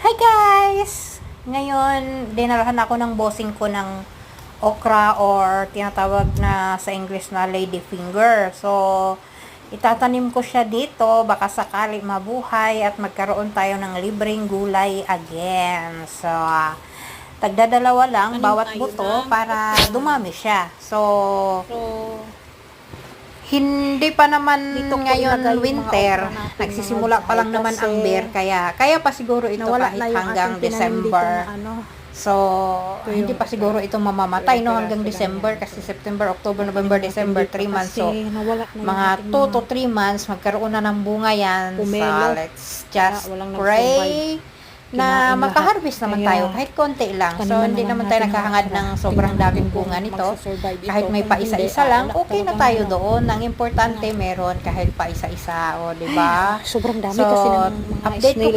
Hi guys! Ngayon, dinalahan ako ng bossing ko ng okra or tinatawag na sa English na ladyfinger. So, itatanim ko siya dito, baka sakali mabuhay at magkaroon tayo ng libreng gulay again. So, tagdadalawa lang bawat buto para dumami siya. So, hindi pa naman Dito ko ngayon ilagay yung winter, mga okra natin, nagsisimula mga pa lang naman ang kasi beer, kaya pa siguro ito nawala kahit na yung hanggang ating tinanim dito December. na ano. So, hindi pa siguro ito mamamatay no hanggang December kasi September, October, November, December, 3 months. So, Kasi nawala na yung mga ating 2 to 3 months magkaroon na ng bunga yan. So, Pumelo. let's just Walang pray na Kinain makaharvest lahat. naman Kaya, tayo kahit konti lang. So, taniman hindi naman naman tayo natin nakahangad ang ng okra. sobrang Tingnan daming natin bunga kung nito. magsasurvive ito. Kahit may Kung pa-isa-isa hindi, lang, wala okay na talagang tayo ano. doon. Ang importante meron kahit pa isa-isa, o, di ba? Sobrang dami So, kasi ng mga update ko snail